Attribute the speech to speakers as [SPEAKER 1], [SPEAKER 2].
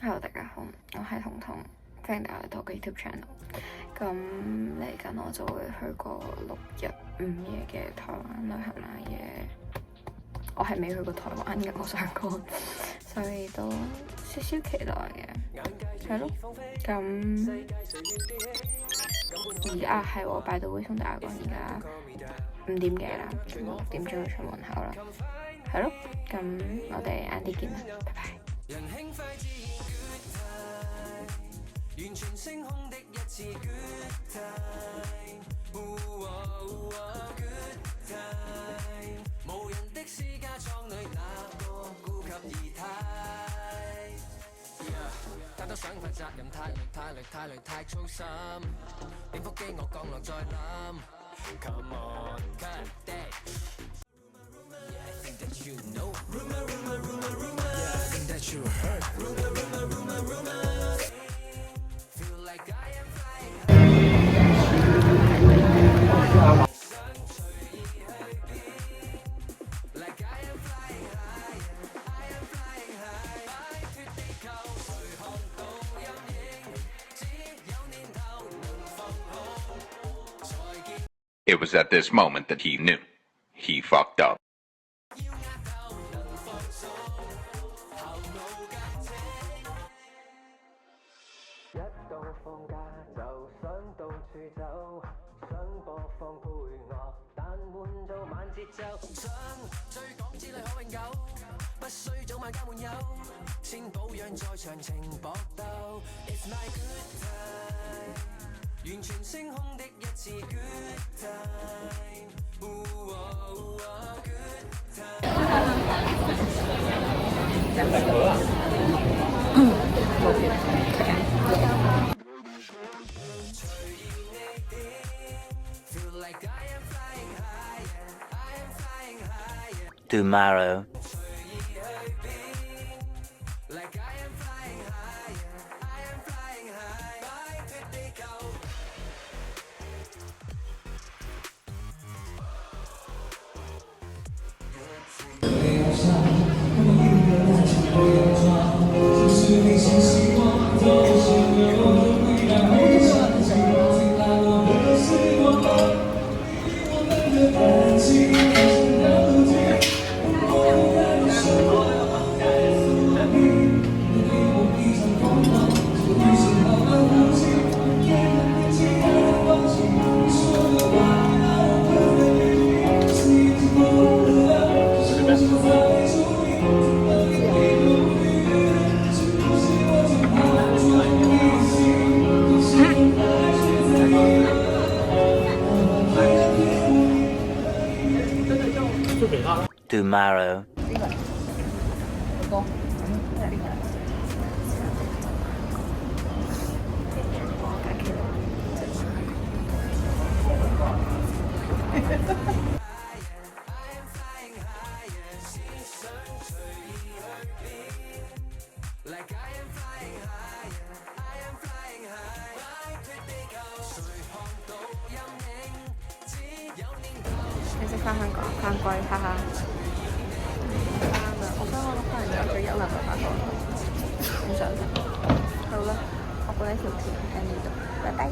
[SPEAKER 1] Hello，大家好，我係彤彤，歡迎大家嚟到個 YouTube channel。咁嚟緊我就會去個6日5夜嘅台灣旅行啦嘢。我係未去過台灣嘅，我想講，所以都少少期待嘅，係咯。咁而家係我拜到會同大家講，而家5點幾啦，6點鐘就出門口啦，係咯。咁我哋晏啲見啦，拜拜。完全升空的一次 good time， good time， 無人的私家倉裏哪個顧及儀態？太多想法責任太累太操心，點腹飢餓降落再諗 ，Come on cut that。Yeah, I think that you know. Rumor, rumor, rumor, rumor. Yeah, I think that you heard. Rumor, rumor, rumor, rumor.Feel like I am flying high. like I am flying high. I am flying high. 擺脫地球，誰看到陰影？只有念頭能放好。再見。
[SPEAKER 2] It was at this moment that he knew he fucked up.
[SPEAKER 1] It's my good time， 完全升空的一次 good time， good time。Feel like I am flying higher, I am flying higher.
[SPEAKER 3] Tomorrow.
[SPEAKER 1] Like I am flying higher, I am flying high. 擺脫地球。
[SPEAKER 3] Tomorrow.
[SPEAKER 1] Like I am flying higher, I am flying high。擺脫地球，誰看到陰影？只有念頭。你識翻香港翻歸，哈哈。啱啊！我想我可能有咗1兩個法國人，唔想。好啦，我覺得條片喺呢度，拜拜。